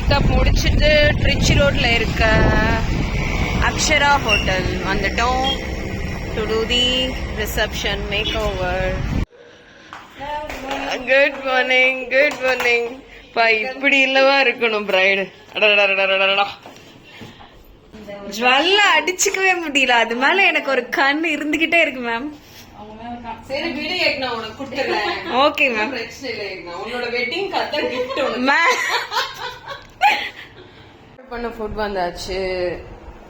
Makeup முடிச்சுட்டு ட்ரிச்சி ரோட்ல இருக்க அக்ஷரா ஹோட்டல் வந்துட்டோம் to do the reception makeover. Good morning, good morning. பா இப்படி இல்லவா இருக்கணும் பிரைடு. ஜுவல்ல அடிச்சுக்கவே முடியல, அது மேல எனக்கு ஒரு கண் இருந்துகிட்டே இருக்கு மேம். சரி வீடு நான் உனக்கு கொடுத்துறேன். Okay ma'am. பிரச்சனை இல்லை. உன்னோட வெட்டிங் கத்த கிஃப்ட் மேம். பண்ண ஃபுட் வந்தாச்சு.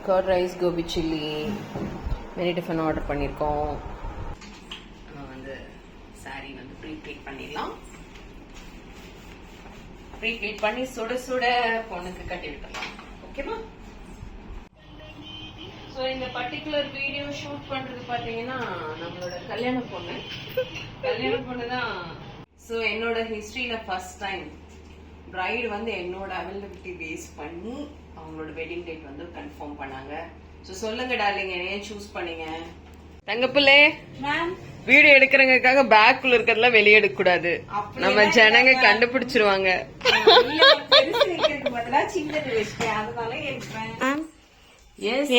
Curd rice, gobi chilli, many tiffin order பண்ணியிருக்கோம். வந்து சாரி வந்து ப்ரீப்ளீட் பண்ணிடலாம். ப்ரீப்ளீட் பண்ணி சுட சுட பொண்ணுக்கு கட்டி விட்டுடலாம். ஓகேவா? ஸோ இந்த பர்டிகுலர் வீடியோ ஷூட் பண்றது பாத்தீங்கன்னா நம்மளோட கல்யாண பொண்ணு தான். ஸோ என்னோட ஹிஸ்டரியில ஃபர்ஸ்ட் டைம் பிரைடு வந்து என்னோட அவைலபிலிட்டி பேஸ் பண்ணி அவங்களோட வெட்டிங் டேட் வந்து கன்ஃபார்ம் பண்ணாங்க. ஸோ சொல்லுங்க டார்லிங், ஏன் சூஸ் பண்ணீங்க? தங்கப்பிள்ளை வீடியோ எடுக்கிறவங்களுக்காக பேக்குள்ள இருக்கிறதுலாம் வெளியே எடுக்க கூடாது, நம்ம ஜனங்க கண்டுபிடிச்சிருவாங்க.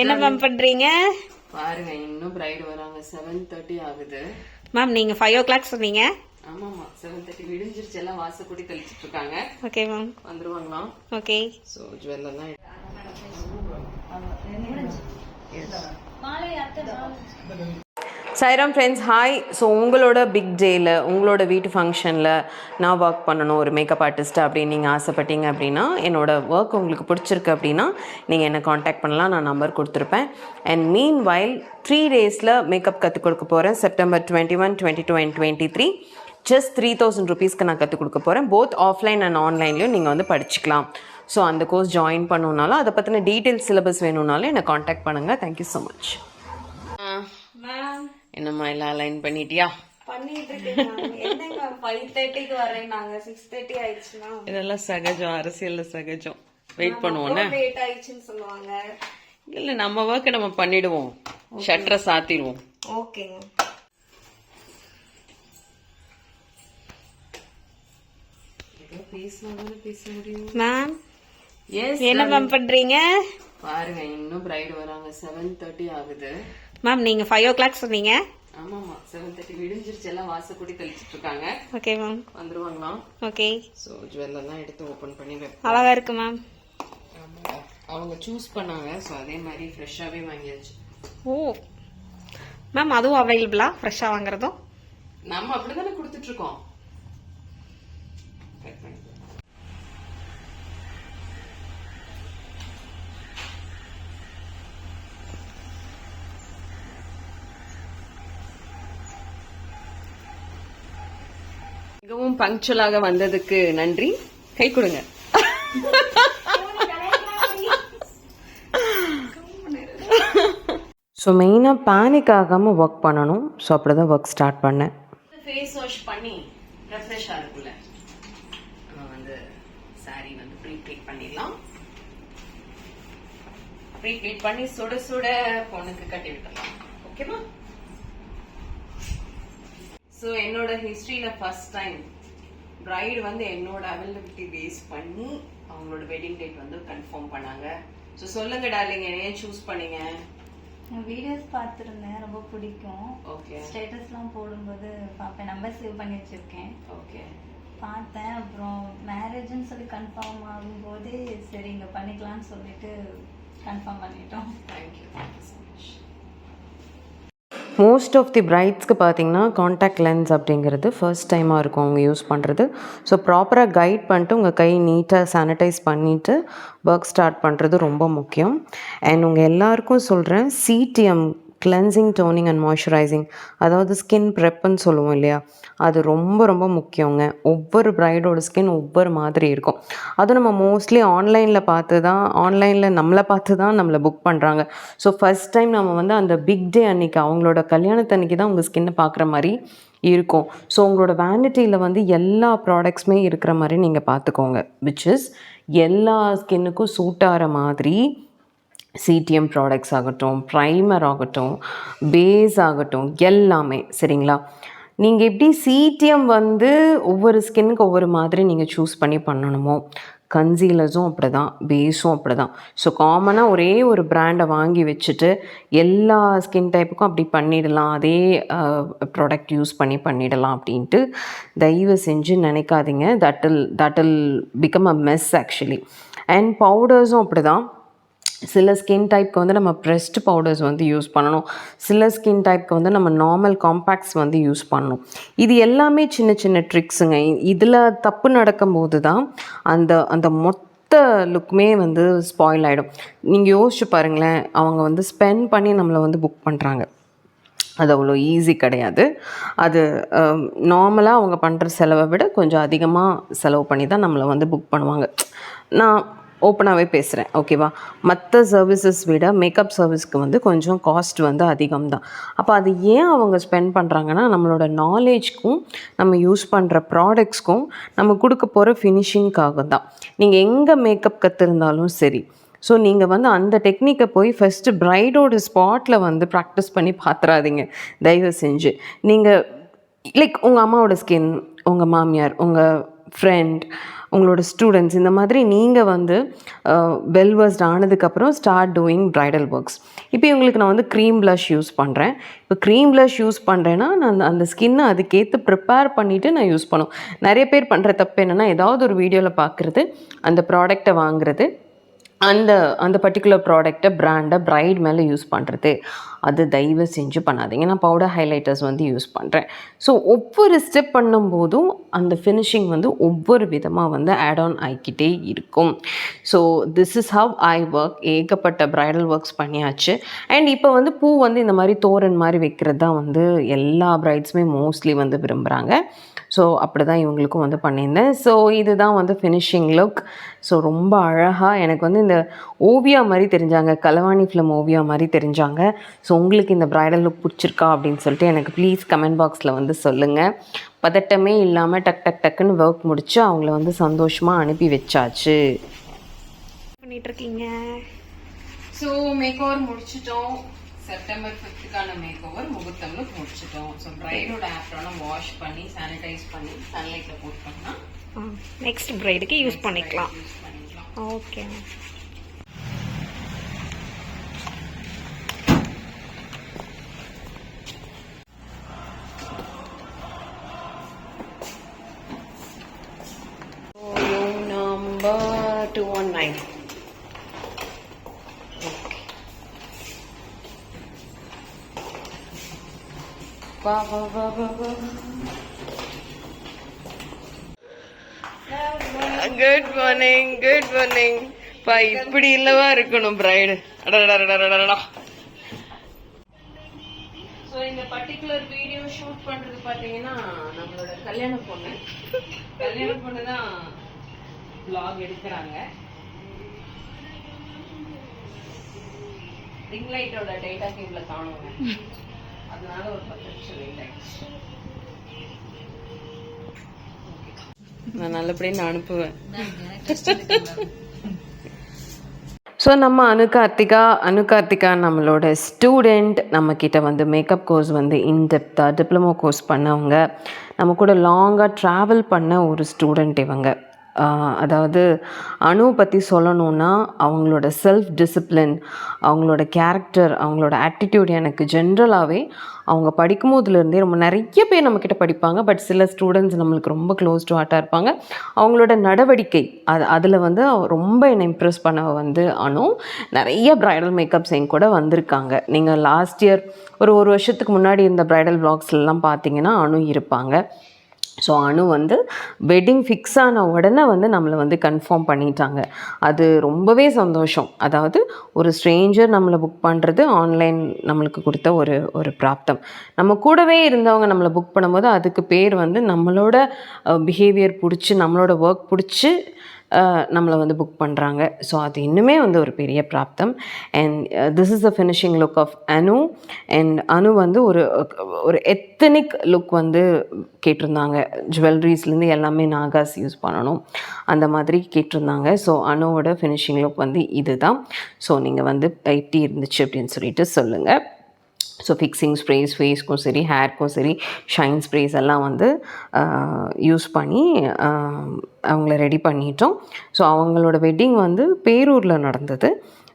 என்ன மேம் பண்றீங்க? பாருங்க இன்னும் பிரைடு வராங்க. 7:30 ஆகுது மேம். நீங்க 5 o'clock சொன்னீங்க. ஆமாமா 7:30 விடிஞ்சிருச்சு. எல்லாம் வாசக்கூடி தெளிச்சிட்டு இருக்காங்க. Okay ma'am. வந்துருவாங்களாம். ஓகே. சோ ஜுவல்லாம் சாய்ராம் ஃப்ரெண்ட்ஸ், ஹாய். ஸோ உங்களோட பிக் டேயில், உங்களோட வீட்டு ஃபங்க்ஷனில் நான் ஒர்க் பண்ணணும் ஒரு மேக்கப் ஆர்டிஸ்ட் அப்படின்னு நீங்கள் ஆசைப்பட்டீங்க அப்படின்னா, என்னோடய ஒர்க் உங்களுக்கு பிடிச்சிருக்கு அப்படின்னா நீங்கள் என்னை காண்டாக்ட் பண்ணலாம். நான் நம்பர் கொடுத்துருப்பேன். அண்ட் மீன் வைல் 3 daysல மேக்கப் கற்றுக் கொடுக்க போகிறேன். செப்டம்பர் 21, 22 and 23 ஜஸ்ட் 3000 rupeesக்கு நான் கற்றுக் கொடுக்க போகிறேன். போத் ஆஃப்லைன் அண்ட் ஆன்லைன்லையும் நீங்கள் வந்து படிச்சுக்கலாம். ஸோ அந்த கோர்ஸ் ஜாயின் பண்ணணுன்னாலும், அதை பற்றின டீட்டெயில்ஸ் சிலபஸ் வேணும்னாலும் என்னை காண்டாக்ட் பண்ணுங்கள். Thank you so much. என்னம்மா எல்லாம் அலைன் பண்ணிட்டியா? இதெல்லாம் சகஜம், அரசியல்ல சகஜம். வெயிட் பண்ணுவோம். இல்ல நம்ம ஒர்க் நம்ம பண்ணிடுவோம். ஷட்டரை சாத்திடுவோம். ஓகேங்க. மேம் என்ன மேம் பண்றீங்க? பாருங்க இன்னும் பிரைடு வராங்க. 7:30 ஆகுது மேம். நீங்க 5 o'clock சொன்னீங்க. ஆமாமா 7:30 விடிஞ்சிருச்சு. எல்லாம் வாசக்கூடி தெளிச்சிட்டு இருக்காங்க. Okay ma'am. வந்துருவாங்களாம். ஓகே. சோ ஜுவல்லாம் எடுத்து ஓபன் பண்ணி வைப்போம். அழகா இருக்கு மேம். அவங்க சூஸ் பண்ணாங்க. சோ அதே மாதிரி ஃப்ரெஷ்ஷாவே வாங்கியாச்சு. ஓ மேம், அதுவும் அவைலபிளா? ஃப்ரெஷ்ஷா வாங்குறதும் நம்ம அப்படிதானே கொடுத்துட்டு இருக்கோம். மிகவும் பங்க்சுவலாக வந்ததுக்கு நன்றி. கை கொடுங்க. ஸோ மெயினாக பேனிக் ஆகாமல் ஒர்க் பண்ணணும். ஸோ அப்படி தான் ஒர்க் ஸ்டார்ட் பண்ணேன். ஃபேஸ் வாஷ் பண்ணி ரெஃப்ரெஷ்ஷாக இருக்குல்ல, நம்ம வந்து சாரி வந்து ப்ரீப்ளீட் பண்ணிடலாம். ப்ரீப்ளீட் பண்ணி சுட சுட பொண்ணுக்கு கட்டி விட்டுடலாம். ஓகேவா? ஸோ என்னோட ஹிஸ்டரியில ஃபர்ஸ்ட் டைம் பிரைடு வந்து என்னோட அவைலபிலிட்டி பேஸ் பண்ணி அவங்களோட வெட்டிங் டேட் வந்து கன்ஃபார்ம் பண்ணாங்க. ஸோ சொல்லுங்க டார்லிங், ஏன் சூஸ் பண்ணீங்க? வீடியோஸ் பார்த்துருந்தேன், ரொம்ப பிடிக்கும். ஓகே. ஸ்டேட்டஸ்லாம் போடும்போது பார்ப்பேன். நம்பர் சேவ் பண்ணி வச்சிருக்கேன். ஓகே. பார்த்தேன். அப்புறம் மேரேஜ்னு சொல்லி கன்ஃபார்ம் ஆகும்போது சரி இங்கே பண்ணிக்கலாம்னு சொல்லிட்டு கன்ஃபார்ம் பண்ணிட்டோம். Thank you so much. Most of the பிரைட்ஸ்க்கு பார்த்தீங்கன்னா காண்டாக்ட் லென்ஸ் அப்படிங்கிறது ஃபர்ஸ்ட் டைமாக இருக்கும் அவங்க யூஸ் பண்ணுறது. ஸோ ப்ராப்பராக கைட் பண்ணிட்டு உங்கள் கை நீட்டாக சானிடைஸ் பண்ணிவிட்டு ஒர்க் ஸ்டார்ட் பண்ணுறது ரொம்ப முக்கியம். அண்ட் உங்கள் எல்லாருக்கும் சொல்கிறேன், CTM cleansing, toning and moisturising, அதாவது ஸ்கின் ப்ரெப்புன்னு சொல்லுவோம் இல்லையா, அது ரொம்ப ரொம்ப முக்கியங்க. ஒவ்வொரு பிரைடோட ஸ்கின் ஒவ்வொரு மாதிரி இருக்கும். அதுவும் நம்ம மோஸ்ட்லி ஆன்லைனில் நம்மளை பார்த்து தான் நம்மளை புக் பண்ணுறாங்க. ஸோ ஃபஸ்ட் டைம் நம்ம வந்து அந்த பிக் டே அன்றைக்கி, அவங்களோட கல்யாணத்தன்னைக்கு தான் உங்கள் ஸ்கின்னை பார்க்குற மாதிரி இருக்கும். ஸோ உங்களோட வேனிட்டியில் வந்து எல்லா ப்ராடக்ட்ஸுமே இருக்கிற மாதிரி நீங்கள் பார்த்துக்கோங்க. விச் இஸ் எல்லா ஸ்கின்னுக்கும் சூட் ஆகிற மாதிரி சிடிஎம் ப்ராடக்ட்ஸ் ஆகட்டும், ப்ரைமர் ஆகட்டும், பேஸ் ஆகட்டும், எல்லாமே சரிங்களா. நீங்கள் எப்படி சிடிஎம் வந்து ஒவ்வொரு ஸ்கின்னுக்கு ஒவ்வொரு மாதிரி நீங்கள் சூஸ் பண்ணி பண்ணணுமோ, கன்சீலர்ஸும் அப்படி தான், பேஸும் அப்படி தான். ஸோ காமனாக ஒரே ஒரு பிராண்டை வாங்கி வச்சுட்டு எல்லா ஸ்கின் டைப்புக்கும் அப்படி பண்ணிடலாம், அதே ப்ராடக்ட் யூஸ் பண்ணிடலாம் அப்படின்ட்டு தயவு செஞ்சு நினைக்காதீங்க. That will become a mess actually. And பவுடர்ஸும் அப்படி தான். சில ஸ்கின் டைப்க்கு வந்து நம்ம ப்ரெஸ்ட் பவுடர்ஸ் வந்து யூஸ் பண்ணணும், சில ஸ்கின் டைப்க்கு வந்து நம்ம நார்மல் காம்பேக்ட்ஸ் வந்து யூஸ் பண்ணணும். இது எல்லாமே சின்ன சின்ன ட்ரிக்ஸுங்க. இதில் தப்பு நடக்கும்போது தான் அந்த மொத்த லுக்குமே வந்து ஸ்பாயில் ஆகிடும். நீங்கள் யோசிச்சு பாருங்களேன், அவங்க வந்து ஸ்பெண்ட் பண்ணி நம்மளை வந்து புக் பண்ணுறாங்க. அது அவ்வளோ ஈஸி கிடையாது. அது நார்மலாக அவங்க பண்ணுற செலவை விட கொஞ்சம் அதிகமாக செலவு பண்ணி தான் நம்மளை வந்து புக் பண்ணுவாங்க. நான் ஓப்பனாகவே பேசுகிறேன், ஓகேவா? மற்ற சர்வீசஸ் விட மேக்கப் சர்வீஸ்க்கு வந்து கொஞ்சம் காஸ்ட் வந்து அதிகம் தான். அப்போ அது ஏன் அவங்க ஸ்பெண்ட் பண்ணுறாங்கன்னா, நம்மளோட நாலேஜ்க்கும் நம்ம யூஸ் பண்ணுற ப்ராடக்ட்ஸ்க்கும் நம்ம கொடுக்க போகிற ஃபினிஷிங்காக தான். நீங்கள் எங்கே மேக்கப் கற்றுருந்தாலும் சரி, ஸோ நீங்கள் வந்து அந்த டெக்னிக்கை போய் ஃபஸ்ட்டு ப்ரைடோட ஸ்பாட்டில் வந்து ப்ராக்டிஸ் பண்ணி பார்த்துறாதீங்க தயவு செஞ்சு. நீங்கள் லைக் உங்கள் அம்மாவோட ஸ்கின், உங்கள் மாமியார், உங்கள் ஃப்ரெண்ட், உங்களோட ஸ்டூடெண்ட்ஸ், இந்த மாதிரி நீங்கள் வந்து வெல்வர்ஸ்ட் ஆனதுக்கப்புறம் ஸ்டார்ட் டூயிங் ப்ரைடல் ஒர்க்ஸ். இப்போ இவங்களுக்கு நான் வந்து க்ரீம் ப்ளஷ் யூஸ் பண்ணுறேன். இப்போ க்ரீம் ப்ளஷ் யூஸ் பண்ணுறேன்னா நான் அந்த ஸ்கின்னை அதுக்கேற்று ப்ரிப்பேர் பண்ணிவிட்டு நான் யூஸ் பண்ணும். நிறைய பேர் பண்ணுற தப்பு என்னென்னா, ஏதாவது ஒரு வீடியோவில் பார்க்குறது, அந்த ப்ராடக்டை வாங்குறது, அந்த பர்டிகுலர் ப்ராடக்டை பிராண்டை ப்ரைட் மேலே யூஸ் பண்ணுறது. அது தயவு செஞ்சு பண்ணாதீங்க. நான் பவுடர் ஹைலைட்டர்ஸ் வந்து யூஸ் பண்ணுறேன். ஸோ ஒவ்வொரு ஸ்டெப் பண்ணும்போதும் அந்த ஃபினிஷிங் வந்து ஒவ்வொரு விதமாக வந்து ஆட் ஆன் ஆகிக்கிட்டே இருக்கும். So this is how I work. ஏகப்பட்ட ப்ரைடல் ஒர்க்ஸ் பண்ணியாச்சு. அண்ட் இப்போ வந்து பூ வந்து இந்த மாதிரி தோரன் மாதிரி வைக்கிறது தான் வந்து எல்லா ப்ரைட்ஸுமே மோஸ்ட்லி வந்து விரும்புகிறாங்க. ஸோ அப்படி தான் இவங்களுக்கும் வந்து பண்ணியிருந்தேன். ஸோ இதுதான் வந்து ஃபினிஷிங் லுக். ஸோ ரொம்ப அழகாக எனக்கு வந்து இந்த ஓவியா மாதிரி தெரிஞ்சாங்க, கலவாணி ஃபிலிம் ஓவியா மாதிரி தெரிஞ்சாங்க. ஸோ உங்களுக்கு இந்த ப்ரைடல் லுக் பிடிச்சிருக்கா அப்படின்னு சொல்லிட்டு எனக்கு ப்ளீஸ் கமெண்ட் பாக்ஸில் வந்து சொல்லுங்கள். பதட்டமே இல்லாமல் டக்குன்னு ஒர்க் முடித்து அவங்கள வந்து சந்தோஷமாக அனுப்பி வச்சாச்சு. பண்ணிகிட்ருக்கீங்க. ஸோ மேக் ஓவர் முடிச்சிட்டோம். செப்டம்பர் 5க்கான மேக் ஓவர் முகூர்த்தம் லுக் முடிச்சிட்டோம். ஸோ ப்ரைடோட ஆப்ரான வாஷ் பண்ணி சானிடைஸ் பண்ணி சன்லைட்டில் போட் பண்ணால் நெக்ஸ்ட் ப்ரைடுக்கு யூஸ் பண்ணிக்கலாம். ஓகே. Number 219. Good morning. பா இப்படி இல்லவா இருக்கணும் பிரைடு. ஸோ இந்த பர்டிகுலர் வீடியோ ஷூட் பண்றது பார்த்தீங்கன்னா நம்மளோட கல்யாண பொண்ணு தான் vlog எடுக்கிறாங்க. ரிங் லைட்டோட டேட்டா கேபிள காணுங்க, அதனால ஒரு 10 நிமிஷம் லேட் ஆயிடுச்சு. நான் நல்லபடியாக நான் அனுப்புவேன். ஸோ நம்ம அனுகார்த்திகா நம்மளோட ஸ்டூடெண்ட். நம்மக்கிட்ட வந்து மேக்கப் கோர்ஸ் வந்து இன்டெப்த்தாக டிப்ளமோ கோர்ஸ் பண்ணவங்க, நம்ம கூட லாங்காக ட்ராவல் பண்ண ஒரு ஸ்டூடெண்ட் இவங்க. அதாவது அனு பற்றி சொல்லணுன்னா, அவங்களோட செல்ஃப் டிசிப்ளின், அவங்களோட கேரக்டர், அவங்களோட ஆட்டிடியூட் எனக்கு ஜென்ரலாகவே அவங்க படிக்கும்போதுலேருந்தே ரொம்ப நிறைய பேர் நம்மக்கிட்ட படிப்பாங்க. பட் சில ஸ்டூடெண்ட்ஸ் நம்மளுக்கு ரொம்ப க்ளோஸ் டு ஹார்ட்டாக இருப்பாங்க. அவங்களோட நடவடிக்கை அதில் வந்து ரொம்ப என்னை இம்ப்ரெஸ் பண்ண வந்து அனு. நிறைய ப்ரைடல் மேக்கப்ஸ் என் கூட வந்திருக்காங்க. நீங்கள் லாஸ்ட் இயர் ஒரு வருஷத்துக்கு முன்னாடி இந்த ப்ரைடல் வ்ளாக்ஸ்லாம் பார்த்தீங்கன்னா அனு இருப்பாங்க. ஸோ அனு வந்து வெட்டிங் ஃபிக்ஸ் ஆன உடனே வந்து நம்மளை வந்து கன்ஃபார்ம் பண்ணிட்டாங்க. அது ரொம்பவே சந்தோஷம். அதாவது ஒரு ஸ்ட்ரேஞ்சர் நம்மளை புக் பண்ணுறது ஆன்லைன் நம்மளுக்கு கொடுத்த ஒரு பிராப்தம். நம்ம கூடவே இருந்தவங்க நம்மளை புக் பண்ணும்போது அதுக்கு பேர் வந்து நம்மளோட பிஹேவியர் பிடிச்சி, நம்மளோட ஒர்க் பிடிச்சி நம்மளை வந்து புக் பண்ணுறாங்க. ஸோ அது இன்னுமே வந்து ஒரு பெரிய பிராப்தம். And this is the finishing look of Anu. And Anu வந்து ஒரு எத்தனிக் லுக் வந்து கேட்டிருந்தாங்க. ஜுவல்லரிஸ்லேருந்து எல்லாமே நாகாஸ் யூஸ் பண்ணணும் அந்த மாதிரி கேட்டிருந்தாங்க. ஸோ அனுவோட ஃபினிஷிங் லுக் வந்து இது தான். ஸோ நீங்கள் வந்து எப்படி இருந்துச்சு அப்படின்னு சொல்லிட்டு சொல்லுங்கள். ஸோ ஃபிக்ஸிங் ஸ்ப்ரேஸ் ஃபேஸ்க்கும் சரி ஹேர்க்கும் சரி ஷைன் ஸ்ப்ரேஸ் எல்லாம் வந்து யூஸ் பண்ணி அவங்கள ரெடி பண்ணிட்டோம். ஸோ அவங்களோட வெட்டிங் வந்து பேரூரில் நடந்தது.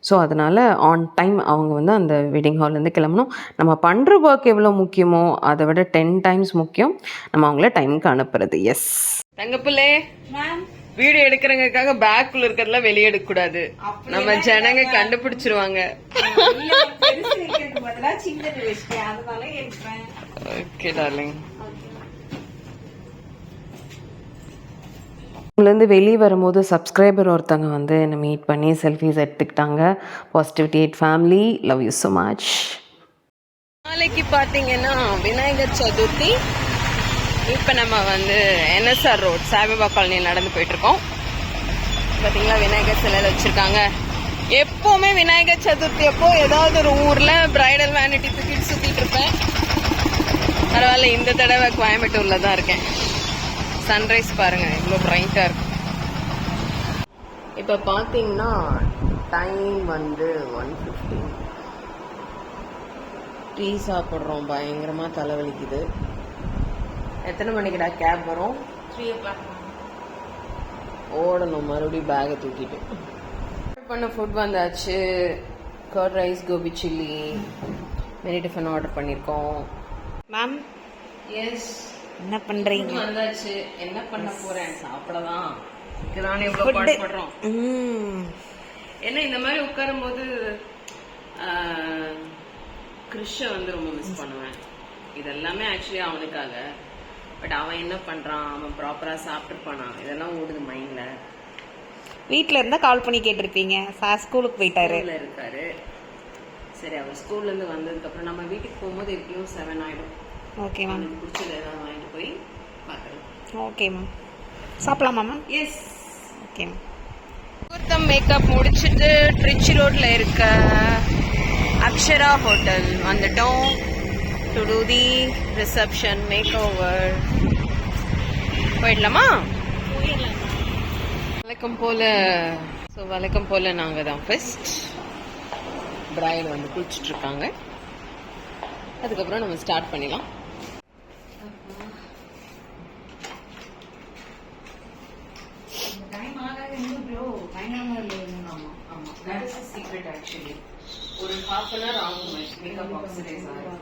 ஸோ அதனால் ஆன் டைம் அவங்க வந்து அந்த வெட்டிங் ஹால்லேருந்து கிளம்பணும். நம்ம பண்ணுற ஒர்க் எவ்வளோ முக்கியமோ அதை விட 10 டைம்ஸ் முக்கியம் நம்ம அவங்கள டைமுக்கு அனுப்புறது. எஸ் தங்கப்பிள்ளே, வீடியோ எடுக்கிறவங்களுக்காக பேக்குள்ள இருக்கிறதுலாம் வெளியே எடுக்க கூடாது. நம்ம ஜனங்க கண்டுபிடிச்சிருவாங்க. Okay darling. உங்கள்லேருந்து வெளியே வரும்போது சப்ஸ்கிரைபர் ஒருத்தவங்க வந்து என்னை மீட் பண்ணி செல்ஃபிஸ் எடுத்துக்கிட்டாங்க. Positivity 8 family, love you so much. நாளைக்கு பார்த்தீங்கன்னா விநாயகர் சதுர்த்தி. இப்போ நம்ம வந்து NSR ரோட் சாய்பாபா காலனியில் நடந்து போயிட்டுருக்கோம். பார்த்தீங்களா விநாயகர் சிலையில் வச்சுருக்காங்க. எப்போவுமே விநாயகர் சதுர்த்தி அப்போ ஏதாவது ஒரு ஊரில் பிரைடல் வேனிட்டி தூக்கிட்டு சுற்றிட்டு இருப்பேன். பரவாயில்ல, இந்த தடவை கோயம்புத்தூரில் தான் இருக்கேன். சன்ரைஸ் பாருங்கள் இவ்வளோ பிரைட்டாக இருக்கும். இப்போ பார்த்தீங்கன்னா டைம் வந்து 1:15. டீ சாப்பிட்றோம். பயங்கரமாக தலைவலிக்குது. எத்தனை மணிக்குடா கேப் வரும்? 3 o'clock. ஓடணும் மறுபடியும் பேகை தூக்கிட்டு. ஆர்டர் பண்ண ஃபுட் வந்தாச்சு. Curd rice, gobi chilli, mini tiffin order பண்ணியிருக்கோம். மேம் எஸ், என்ன பண்றீங்க? வந்தாச்சு. என்ன பண்ண போறேன்? சாப்பிடலாம். இதுதானே இவ்வளோ பாடுபடுறோம். என்ன இந்த மாதிரி உட்காரும் போது கிறிஷ வந்து ரொம்ப மிஸ் பண்ணுவேன். இதெல்லாமே ஆக்சுவலி அவனுக்காக. பட் அவன் என்ன பண்றான்? அவன் ப்ராப்பரா சாப்பிட்டுருப்பானா? இதெல்லாம் ஓடுது மைண்ட்ல. வீட்ல இருந்தா கால் பண்ணி கேட்டிருப்பீங்க. சார் ஸ்கூலுக்கு போயிட்டாரு. இருக்காரு. சரி, அவர் ஸ்கூல்ல இருந்து வந்ததுக்கு அப்புறம் நம்ம வீட்டுக்கு போகும்போது எப்படியும் 7 ஆயிடும். Okay ma'am. எனக்கு பிடிச்சது ஏதாவது வாங்கிட்டு போய் பார்க்குறேன். Okay ma'am. சாப்பிடலாமா மேம்? எஸ். Okay ma'am. முகூர்த்தம் மேக்கப் முடிச்சுட்டு ட்ரிச்சி ரோட்ல இருக்க அக்ஷரா ஹோட்டல் வந்துட்டோம். To do the reception makeover. போயிடலாமா? வழக்கம் போல நாங்கள் தான் ஃபர்ஸ்ட். பிரைட் வந்து குளிச்சுட்டு இருக்காங்க. அதுக்கப்புறம் நம்ம ஸ்டார்ட் பண்ணிடலாம். ஒரு half an hour ஆகும் மேக்கப் ஆக்சிடைஸ் ஆகும்.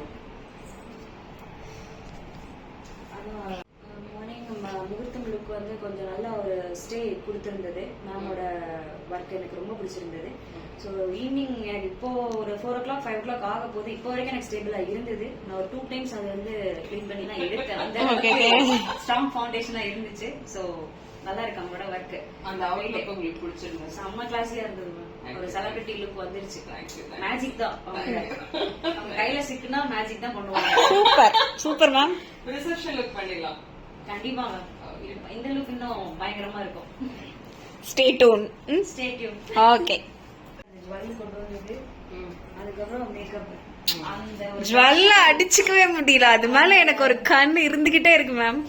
மார்னிங் முகூர்த்தம் லுக் வந்து கொஞ்சம் நல்ல ஒரு ஸ்டே கொடுத்துருந்தது. மேமோட ஒர்க் எனக்கு ரொம்ப பிடிச்சிருந்தது. ஸோ ஈவினிங் எனக்கு இப்போ ஒரு 4 o'clock 5 o'clock ஆக போது. இப்போ வரைக்கும் எனக்கு ஸ்டேபிளாக இருந்தது. நான் ஒரு 2 times அது வந்து க்ளீன் பண்ணி நான் எடுத்தேன். அந்த ஸ்ட்ராங் ஃபவுண்டேஷனாக இருந்துச்சு. ஸோ நல்லா இருக்கு அவங்களோட ஒர்க். அந்த அவுட்லுக் உங்களுக்கு பிடிச்சிருந்தது. செம்ம கிளாஸியா இருந்தது. ஒரு செலிபிரிட்டி லுக் வந்துருச்சு. மேஜிக் தான். அவங்க கையில சிக்குனா மேஜிக் தான் பண்ணுவாங்க. Super super ma'am. Reception look பண்ணிடலாம் கண்டிப்பா. இந்த லுக் இன்னும் பயங்கரமா இருக்கும். Stay tune. Stay tune. Okay. Jewel கொண்டு வந்தது. அதுக்கப்புறம் மேக்கப். அந்த ஜுவல்ல அடிச்சுக்கவே முடியல. அது மேல எனக்கு ஒரு கண் இருந்துகிட்டே இருக்கு மேம்.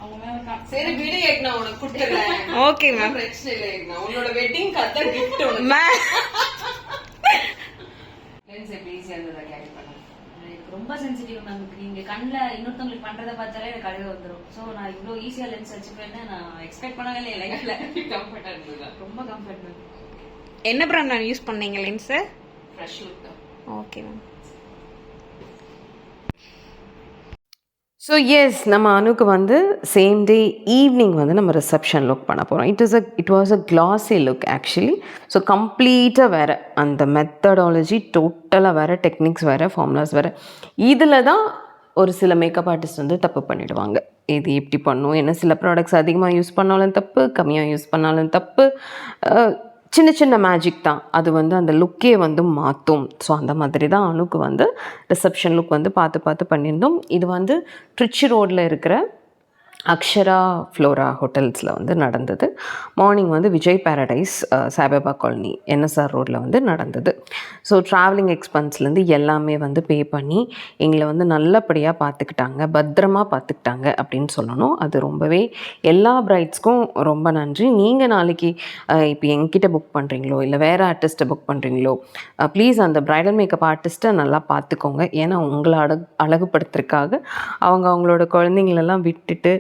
அவங்க மேல சரி விடு, நான் உனக்கு கொடுத்துறேன். Okay ma'am. பிரச்சனை இல்லை. உன்னோட வெட்டிங் கத்த கிஃப்ட் உனக்கு. மேம் லென்ஸ் எப்படி ஈஸியா இருந்ததா கேரி பண்ண? ரொம்ப சென்சிட்டிவ் மேம். நீங்க கண்ணுல இன்னொருத்தவங்களுக்கு பண்றத பார்த்தாலே எனக்கு அழுக வந்துடும். சோ நான் இவ்வளவு ஈஸியா லென்ஸ் வச்சுப்பேன்னு நான் எக்ஸ்பெக்ட் பண்ணவே இல்லை லைஃப்ல. கம்ஃபர்ட்டா இருந்ததா? ரொம்ப கம்ஃபர்ட் மேம். என்ன பிராண்ட் நான் யூஸ் பண்ணீங்க லென்ஸ்? ஃப்ரெஷ் லுக் தான். Okay ma'am. ஸோ எஸ், நம்ம அனுக்கு வந்து சேம் டே ஈவினிங் வந்து நம்ம ரிசப்ஷன் லுக் பண்ண போகிறோம். It was a classy look actually. So கம்ப்ளீட்டாக வேறு, அந்த மெத்தடாலஜி டோட்டலாக வேறு, டெக்னிக்ஸ் வேறு, ஃபார்முலாஸ் வேறு. இதில் தான் ஒரு சில மேக்கப் ஆர்டிஸ்ட் வந்து தப்பு பண்ணிவிடுவாங்க. இது இப்படி பண்ணும், ஏன்னா சில ப்ராடக்ட்ஸ் அதிகமாக யூஸ் பண்ணாலும் தப்பு, கம்மியாக யூஸ் பண்ணாலும் தப்பு. சின்ன சின்ன மேஜிக் தான், அது வந்து அந்த லுக்கே வந்து மாற்றும். ஸோ அந்த மாதிரி தான் அனுக்கு வந்து ரிசப்ஷன் லுக் வந்து பார்த்து பார்த்து பண்ணியிருந்தோம். இது வந்து ட்ரிச்சி ரோடில் இருக்கிற அக்ஷரா ஃப்ளோரா ஹோட்டல்ஸில் வந்து நடந்தது. மார்னிங் வந்து Vijay Paradise Saibaba colony NSR ரோட்டில் வந்து நடந்தது. ஸோ ட்ராவலிங் எக்ஸ்பென்ஸ்லேருந்து எல்லாமே வந்து பே பண்ணி எங்களை வந்து நல்லபடியாக பார்த்துக்கிட்டாங்க, பத்திரமா பார்த்துக்கிட்டாங்க அப்படின்னு சொல்லணும். அது ரொம்பவே எல்லா பிரைட்ஸ்க்கும் ரொம்ப நன்றி. நீங்கள் நாளைக்கு இப்போ எங்கிட்ட புக் பண்ணுறீங்களோ இல்லை வேறு ஆர்டிஸ்ட்டை புக் பண்ணுறீங்களோ ப்ளீஸ் அந்த ப்ரைடல் மேக்கப் ஆர்டிஸ்ட்டை நல்லா பார்த்துக்கோங்க. ஏன்னா உங்களை அழகுபடுத்துறதுக்காக அவங்களோட குழந்தைங்களெல்லாம் விட்டுட்டு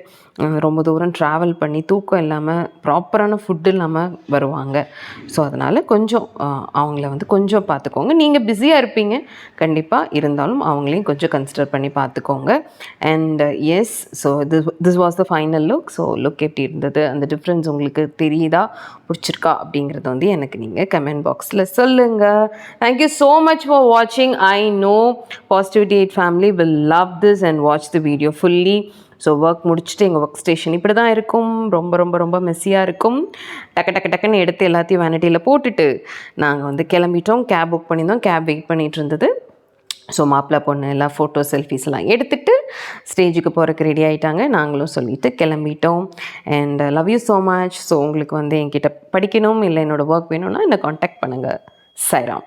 ரொம்ப தூரம் ட்ராவல் பண்ணி தூக்கம் இல்லாமல் ப்ராப்பரான ஃபுட்டு இல்லாமல் வருவாங்க. ஸோ அதனால் கொஞ்சம் அவங்கள வந்து கொஞ்சம் பார்த்துக்கோங்க. நீங்கள் பிஸியாக இருப்பீங்க கண்டிப்பாக, இருந்தாலும் அவங்களையும் கொஞ்சம் கன்சிடர் பண்ணி பார்த்துக்கோங்க. And yes, so this was the final look. So look எப்படி இருந்தது, அந்த டிஃப்ரென்ஸ் உங்களுக்கு தெரியுதா, பிடிச்சிருக்கா அப்படிங்கிறத வந்து எனக்கு நீங்கள் கமெண்ட் பாக்ஸில் சொல்லுங்கள். தேங்க்யூ ஸோ மச் ஃபார் வாட்சிங். I know Positivity 8 family will love this and watch the video fully. So work முடிச்சுட்டு எங்கள் ஒர்க் ஸ்டேஷன் இப்படி தான் இருக்கும். ரொம்ப ரொம்ப ரொம்ப மெஸ்ஸியாக இருக்கும். டக்குன்னு எடுத்து எல்லாத்தையும் வேனிட்டியில் போட்டுட்டு நாங்கள் வந்து கிளம்பிட்டோம். கேப் புக் பண்ணியிருந்தோம். கேப் வெயிட் பண்ணிகிட்டு இருந்தது. ஸோ மாப்பிள்ளை பொண்ணு எல்லாம் ஃபோட்டோ செல்ஃபிஸ் எல்லாம் எடுத்துகிட்டு ஸ்டேஜுக்கு போகிறதுக்கு ரெடி ஆகிட்டாங்க. நாங்களும் சொல்லிவிட்டு கிளம்பிட்டோம். And love you so much. So உங்களுக்கு வந்து என்கிட்ட படிக்கணும் இல்லை என்னோடய ஒர்க் வேணும்னா என்னை காண்டாக்ட் பண்ணுங்கள். சாய்ராம்.